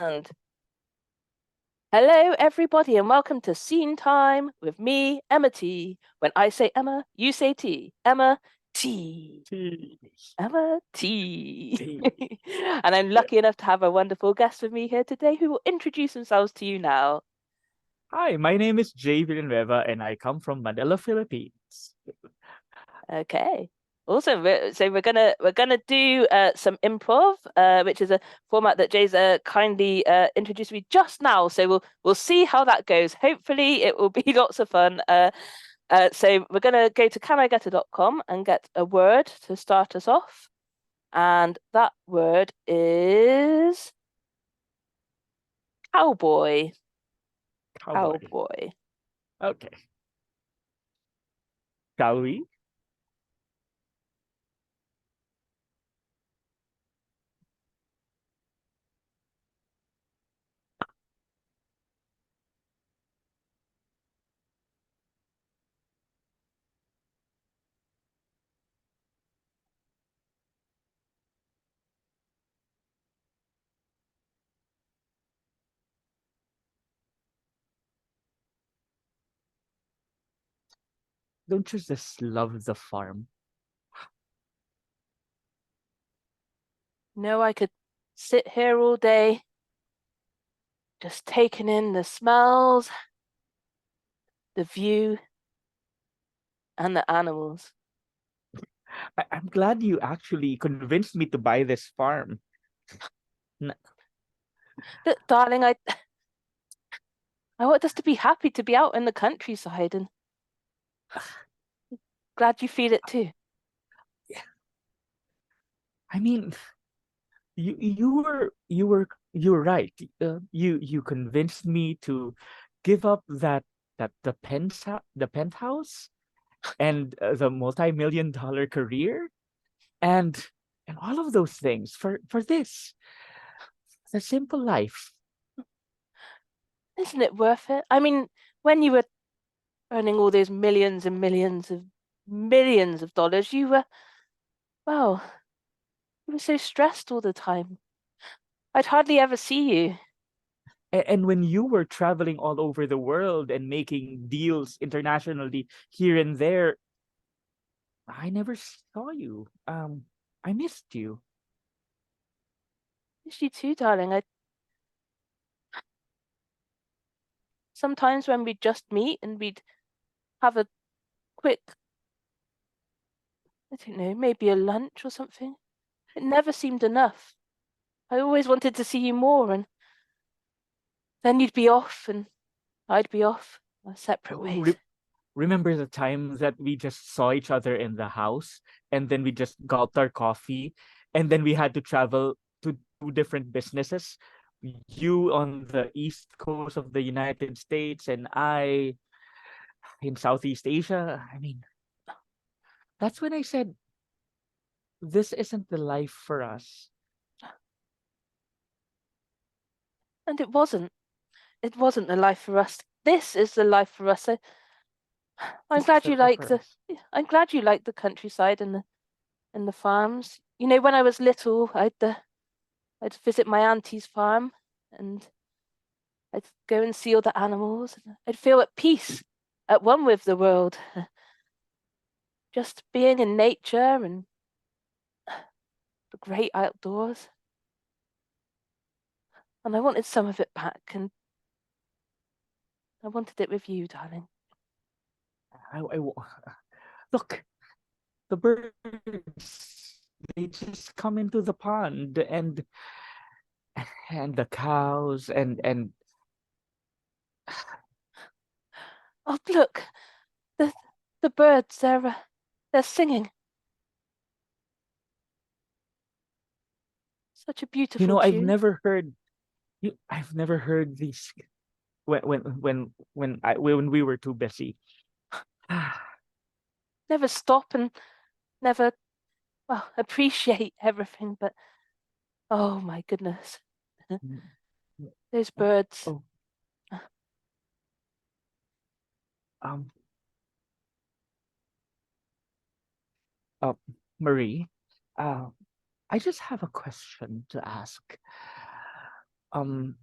And hello, everybody, and welcome to Scene Time with me, Emma T. When I say Emma, you say T. Emma T. Tea. Emma T. Tea. And I'm lucky enough to have a wonderful guest with me here today who will introduce themselves to you now. Hi, my name is Jay Villanueva and I come from Manila, Philippines. Okay. Awesome. So we're gonna do some improv, which is a format that Jay's kindly introduced me just now. So we'll see how that goes. Hopefully, it will be lots of fun. So we're gonna go to canIGetIt.com and get a word to start us off, and that word is cowboy. Cowboy. Cowboy. Okay. Shall we? Don't you just love the farm? I could sit here all day, just taking in the smells, the view, and the animals. I'm glad you actually convinced me to buy this farm. N- Darling, I want us to be happy to be out in the countryside, and glad you feel it too. yeah, I mean, you were right. You convinced me to give up the penthouse and the multi-million dollar career and and all of those things for this the simple life. Isn't it worth it? I mean, when you were earning all those millions and millions of dollars, well, you were so stressed all the time. I'd hardly ever see you. And when you were traveling all over the world and making deals internationally here and there, I never saw you. I missed you. Miss you too, darling. I sometimes when we'd just meet and we'd have a quick, I don't know, maybe a lunch or something. It never seemed enough. I always wanted to see you more, and then you'd be off and I'd be off, our separate Oh, ways. remember the time that we just saw each other in the house and then we just gulped our coffee and then we had to travel to two different businesses? You on the east coast of the United States and I in Southeast Asia. I mean, that's when I said, this isn't the life for us. And it wasn't. It wasn't the life for us. This is the life for us. I'm This is glad the you life like for the us. I'm glad you like the countryside and the farms. You know, when I was little, I'd visit my auntie's farm and I'd go and see all the animals and I'd feel at peace, at one with the world. Just being in nature and the great outdoors. And I wanted some of it back, and I wanted it with you, darling. Look, the birds, they just come into the pond and the cows and Oh, look, the the birds, they're singing. Such a you beautiful know tune. I've never heard these when we were too busy. Never stop and never, well, appreciate everything, but oh my goodness, those birds. Oh, um, uh, Marie, uh, I just have a question to ask. um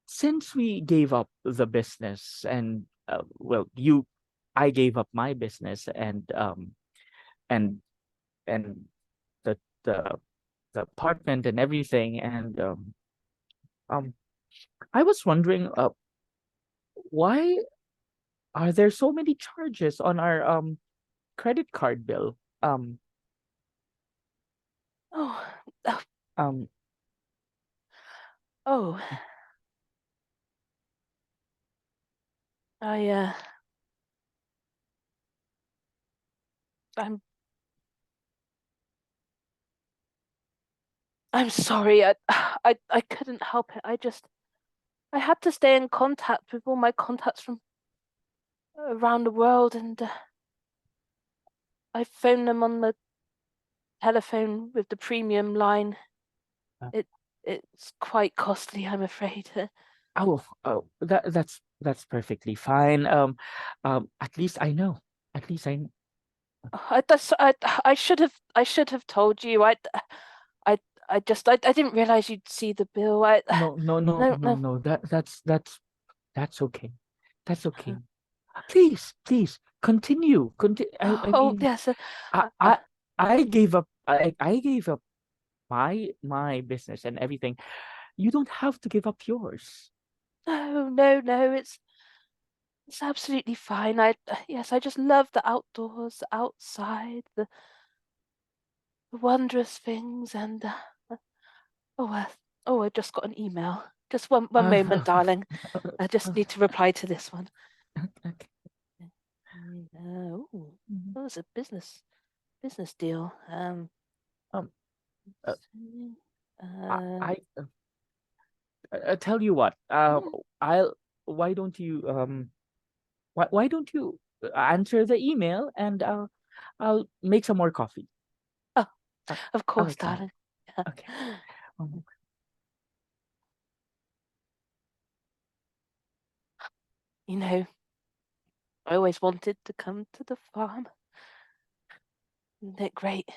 since we gave up the business and well, I gave up my business and and the the the apartment and everything, and um I was wondering, why are there so many charges on our credit card bill? Oh, oh, Um oh. I I'm I'm sorry. I couldn't help it. I had to stay in contact with all my contacts from around the world, and I phoned them on the telephone with the premium line. uh, It it's quite costly, I'm afraid. that's perfectly fine. At least I know. At least I know. I should have told you. I I didn't realize you'd see the bill. I No, no, no, no no, no. no. That's okay. That's okay. Please continue. Continue. I Oh mean, yes. I, I I I gave up. I gave up my business and everything. You don't have to give up yours. no. It's absolutely fine. I yes. I just love the outdoors, the outside, the wondrous things, and oh oh. I just got an email. Just one moment, darling. I just need to reply to this one. Okay. Oh, Mhm. that was a business deal. Um, uh, Let's see. I, Uh, I tell you what. mm, I'll. Why don't you why don't you answer the email, and I'll make some more coffee. oh, Uh, of course, okay. darling. Okay. Um, You know, I always wanted to come to the farm. Isn't it great?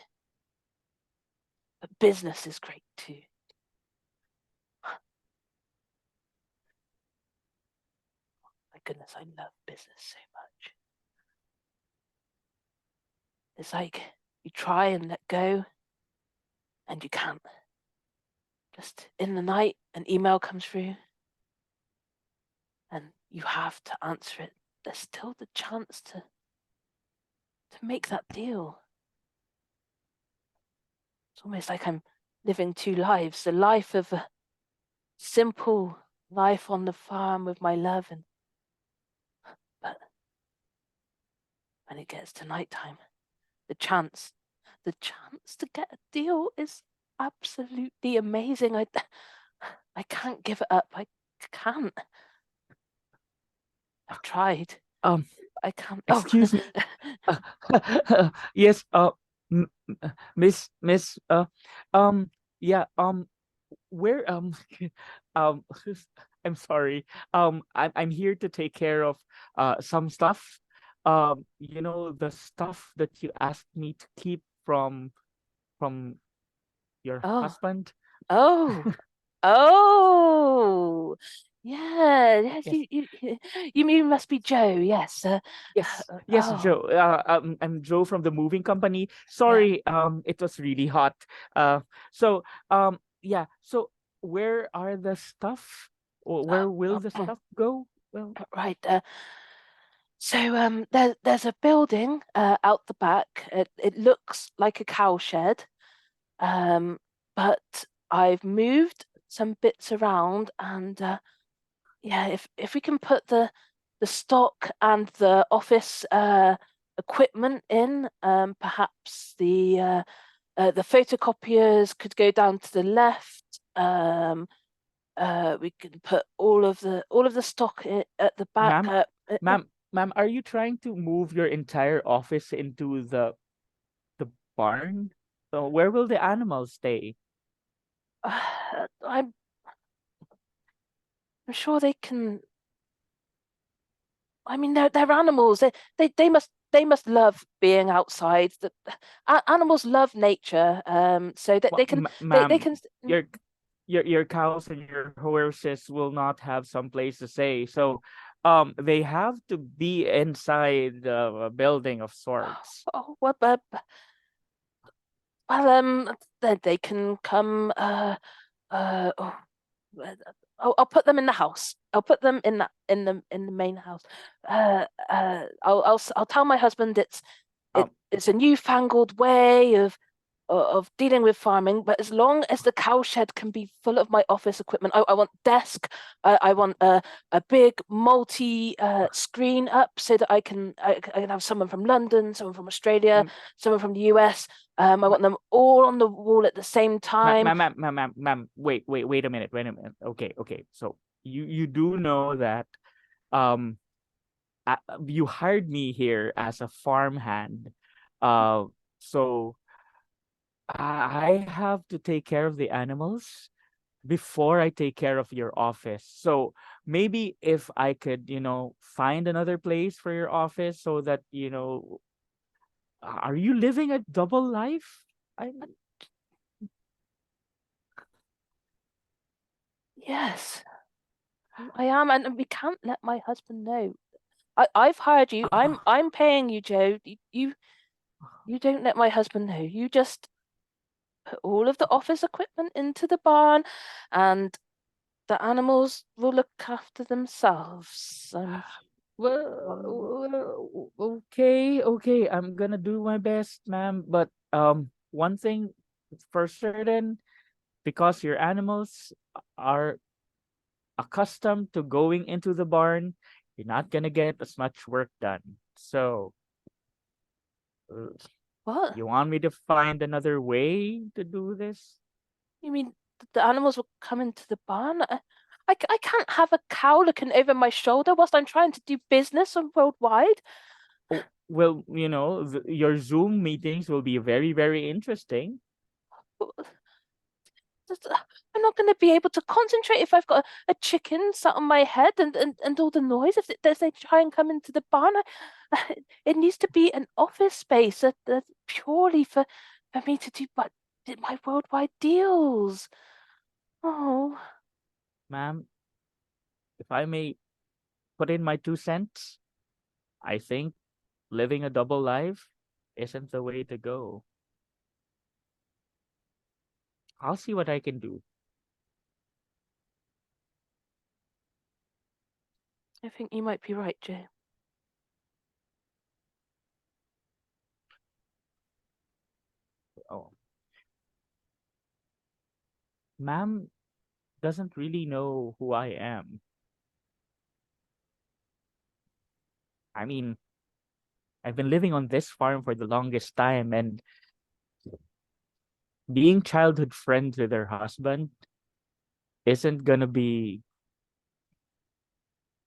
But business is great too. My goodness, I love business so much. It's like you try and let go, and you can't. Just in the night, an email comes through, and you have to answer it. There's still the chance to make that deal. It's almost like I'm living two lives, the life of a simple life on the farm with my love, and but when it gets to nighttime, the chance the chance to get a deal is absolutely amazing. I can't give it up. I can't. I've tried. um I can't. Oh, excuse me. Yes, m- Miss, yeah, where, um, I'm sorry. I'm here to take care of some stuff. The stuff that you asked me to keep from your oh, husband. oh, oh. Yeah, yes, Yes, you must be Joe. Yes. yes, Oh, Joe. I'm Joe from the moving company. yeah. Sorry, it was really hot. So, yeah. So, where are the stuff? Or where will the stuff go? Well, Right. So there's a building out the back. It looks like a cow shed. Um, but I've moved some bits around, and yeah, if we can put the stock and the office equipment in, perhaps the photocopiers could go down to the left. We can put all of the stock at the back. ma'am, ma'am, are you trying to move your entire office into the barn? So, where will the animals stay? I'm sure they can. I mean, they're animals. They must love being outside. Animals love nature. So that Well, they ma'am, can. your cows and your horses will not have some place to stay. So they have to be inside a building of sorts. Oh, well, then they can come. Oh, I'll put them in the house. I'll put them in the main house. I'll tell my husband Um it's a newfangled way of dealing with farming, but as long as the cowshed can be full of my office equipment, I want desk, I want a big multi screen up so that I can have someone from London, someone from Australia, mm, someone from the US. I ma- want them all on the wall at the same time. ma'am, wait a minute, wait a minute. Okay. So you do know that um you hired me here as a farmhand. Uh, so I have to take care of the animals before I take care of your office. So maybe if I could, find another place for your office so that, are you living a double life? I Yes, I am, and we can't let my husband know. I've hired you. I'm paying you, Joe. You don't let my husband know. You just put all of the office equipment into the barn, and the animals will look after themselves. I'm sure. Okay. I'm gonna do my best, ma'am. But one thing for certain, because your animals are accustomed to going into the barn, you're not gonna get as much work done. So, uh, What? you want me to find another way to do this? You mean the animals will come into the barn? I can't have a cow looking over my shoulder whilst I'm trying to do business on worldwide. Oh, well, your Zoom meetings will be very, very interesting. I'm not going to be able to concentrate if I've got a chicken sat on my head and all the noise if they try and come into the barn. It needs to be an office space that's purely for me to do my worldwide deals. Oh, Ma'am, if I may put in my 2 cents, I think living a double life isn't the way to go. I'll see what I can do. I think you might be right, Joe. Oh, ma'am doesn't really know who I am. I mean, I've been living on this farm for the longest time, and being childhood friends with her husband isn't gonna be,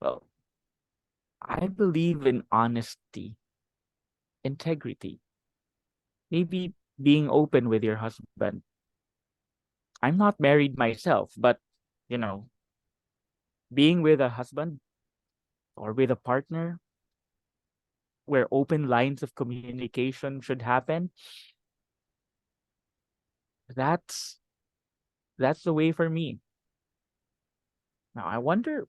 well, I believe in honesty, integrity, maybe being open with your husband. I'm not married myself, but, you know, being with a husband or with a partner where open lines of communication should happen, that's that's the way for me. Now I wonder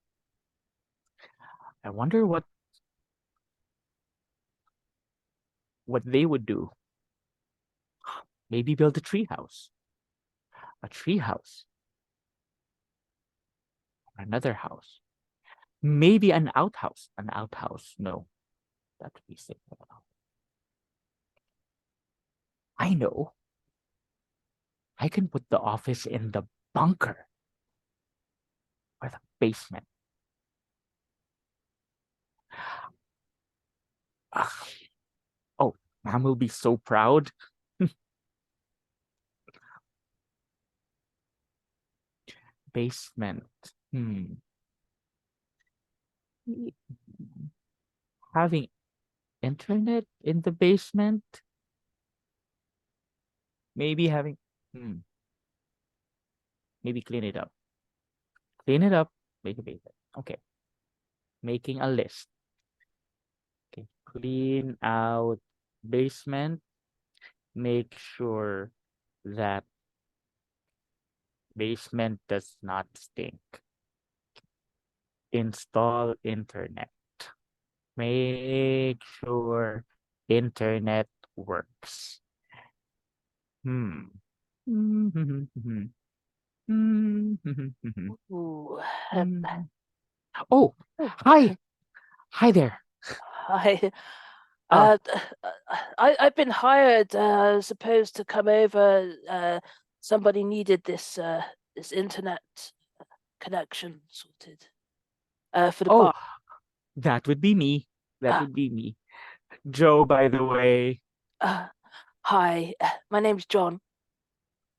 what they would do. Maybe build a tree house, or another house. Maybe an outhouse. No, that would be sick. I know. I can put the office in the bunker or the basement. Ugh. Oh, mom will be so proud. Basement. Hmm. Having internet in the basement. Maybe having. Hmm. Maybe clean it up. Clean it up. Make a basement. Okay. Making a list. Okay. Clean out basement. Make sure that Basement does not stink. Install internet. Make sure internet works. Hmm. Ooh. Oh, Oh. hi. Hi there. I, Uh, uh, I've been hired, supposed to come over. Somebody needed this internet connection sorted, for the oh, bar. that would be me. That Uh, would be me. Joe, by the way. uh, Hi, my name's John.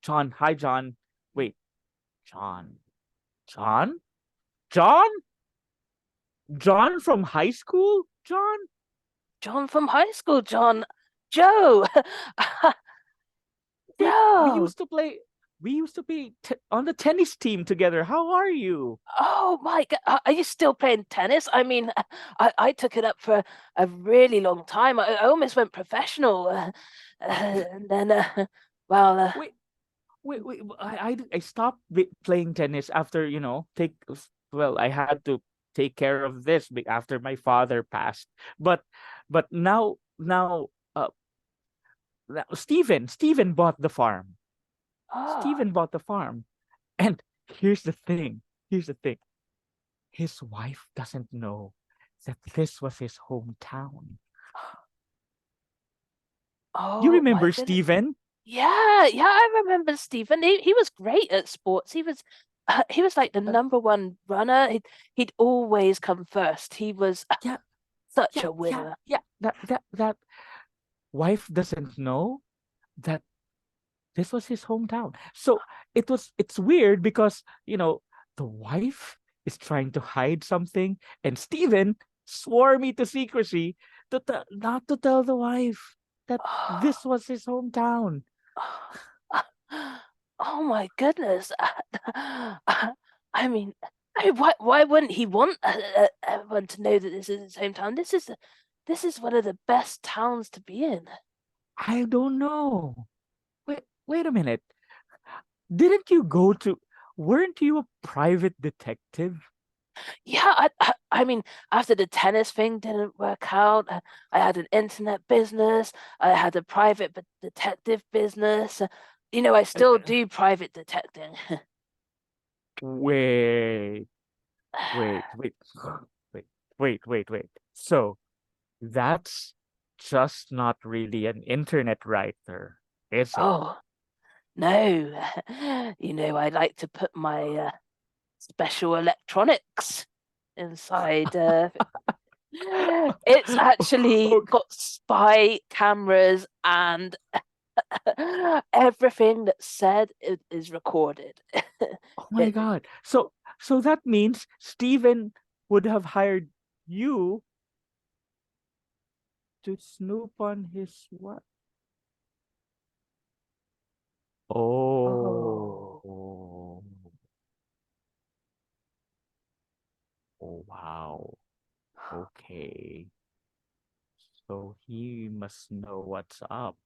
John. Hi, John. Wait, John. John? John? John from high school? John? John from high school, John. Joe. We Joe. used to play. We used to be on the tennis team together. How are you? Oh my God. Are you still playing tennis? I mean, I took it up for a really long time. I almost went professional. And then, well, Wait, wait. I stopped playing tennis after, take, well, I had to take care of this after my father passed. But, now, Steven bought the farm. oh, Steven bought the farm. And here's the thing. Here's the thing. His wife doesn't know that this was his hometown. You oh my remember goodness. Steven? Yeah, yeah, I remember Stephen. He was great at sports. He was like the Uh, number one runner. He'd always come first. He was yeah, such yeah, a yeah, winner. yeah. That wife doesn't know that this was his hometown. So it's weird because, the wife is trying to hide something, and Steven swore me to secrecy not to tell the wife that this was his hometown. Oh my goodness. I mean, why wouldn't he want everyone to know that this is his hometown? This is one of the best towns to be in. I don't know. Wait a minute. Didn't you go to weren't you a private detective? Yeah, I mean, after the tennis thing didn't work out, I had an internet business. I had a private detective business. I Uh, still do private detecting. Wait, wait, wait, wait, wait. So that's just not really an internet writer, is it? Oh, no. I like to put my special electronics inside. It's actually Okay. got spy cameras and everything that's said is recorded. Oh my It, God. So that means Steven would have hired you to snoop on his what? oh, Oh. Oh wow. Okay. So he must know what's up.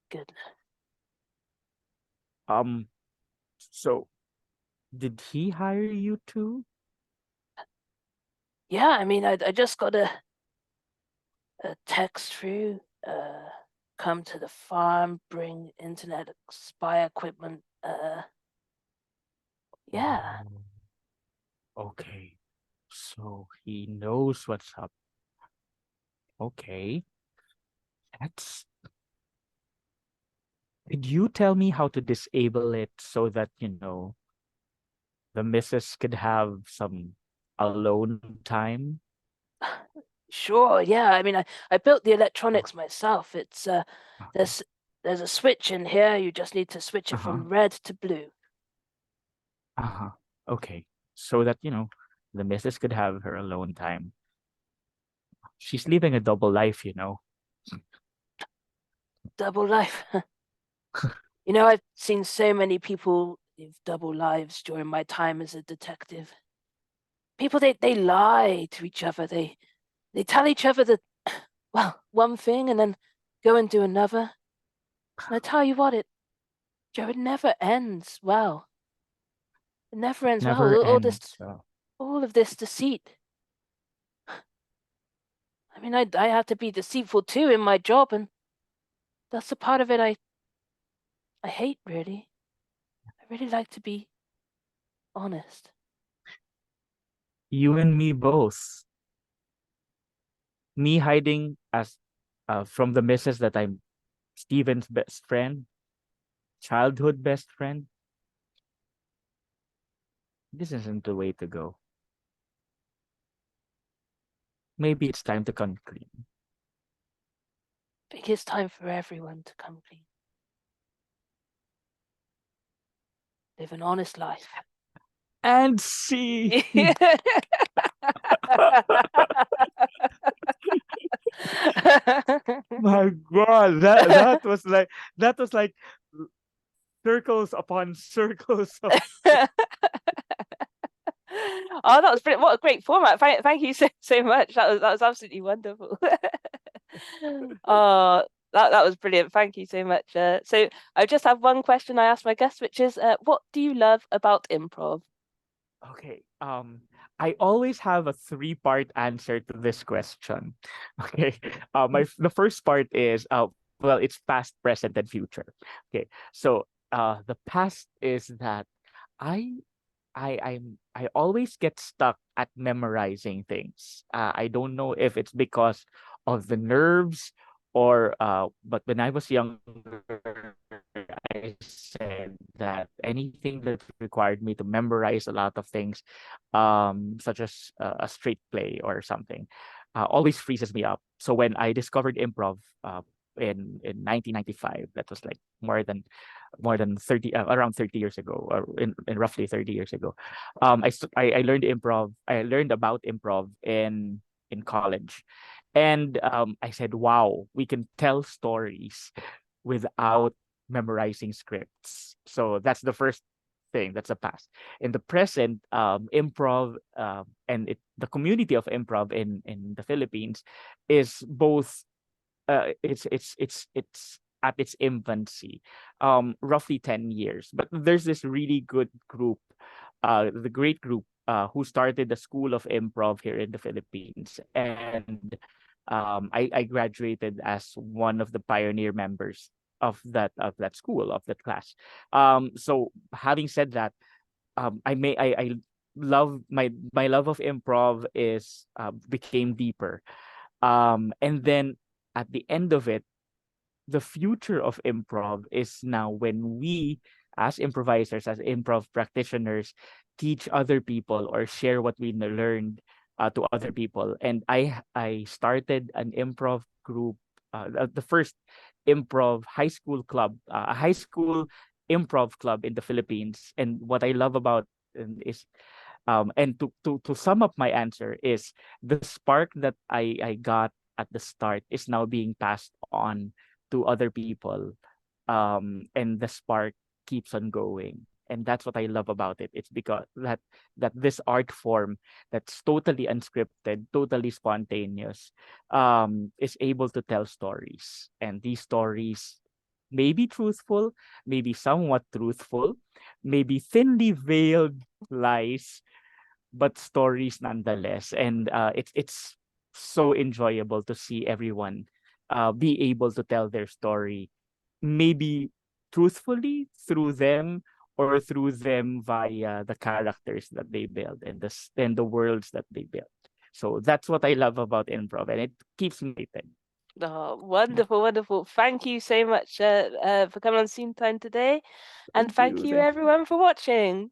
goodness. Um, so did he hire you too? Yeah, I mean, I just got a text through. Come to the farm, bring internet spy equipment. Yeah. Oh, okay. So he knows what's up. Okay. That's Could you tell me how to disable it so that, the missus could have some alone time? Sure, yeah. I mean, I built the Uh, electronics myself. It's Okay. there's there's a switch in here. You just need to switch it Uh-huh. from red to blue. Uh-huh. Okay. So that, the missus could have her alone time. She's living a double life. Double life. I've seen so many people live double lives during my time as a detective. People they lie to each other. They tell each other well, one thing and then go and do another. And I tell you what, Joe, it never ends well. It never ends well. Never All this, ends. So. all of this deceit. I mean, I have to be deceitful too in my job, and that's the part of it I hate, really. I really like to be honest. You and me both. Me hiding as from the missus that I'm Steven's best friend, childhood best friend. This isn't the way to go. Maybe it's time to come clean. I think it's time for everyone to come clean. Live an honest life. And see. My God, that was like circles upon circles of Oh, that was brilliant. What a great format. Thank you so much. That was absolutely wonderful. Oh, that was brilliant. Thank you so much. So I just have one question I asked my guests, which is, what do you love about improv? Okay. I always have a three-part answer to this question. Okay. The first part is well, it's past, present, and future. Okay. So the past is that I I always get stuck at memorizing things. I don't know if it's because of the nerves or but when I was younger, I said that anything that required me to memorize a lot of things, such as a straight play or something, always freezes me up. So when I discovered improv in 1995, that was like more than 30 around 30 years ago, or in roughly 30 years ago. I learned improv. I learned about improv in college, and I said, wow, we can tell stories without memorizing scripts. So that's the first thing. That's the past. In the present, improv and the community of improv in the Philippines is both it's at its infancy, roughly 10 years, but there's this really good group, the great group, who started the school of improv here in the Philippines, and I graduated as one of the pioneer members of that school, of that class. So having said that, I love my love of improv is became deeper, and then at the end of it, the future of improv is now when we, as improvisers, as improv practitioners, teach other people or share what we learned to other people. And I started an improv group, the first improv high school club, a high school improv club in the Philippines. And what I love about is and to sum up my answer is the spark that I got at the start is now being passed on to other people, and the spark keeps on going, and that's what I love about it. It's because that this art form that's totally unscripted, totally spontaneous, is able to tell stories, and these stories may be truthful, maybe somewhat truthful, maybe thinly veiled lies, but stories nonetheless. And it's so enjoyable to see everyone be able to tell their story, maybe truthfully through them, or through them via the characters that they build and the worlds that they build. So that's what I love about improv, and it keeps me excited. Oh, wonderful, wonderful. Thank you so much for coming on Scene Time today. And Thank thank you. you Thank you. everyone for watching.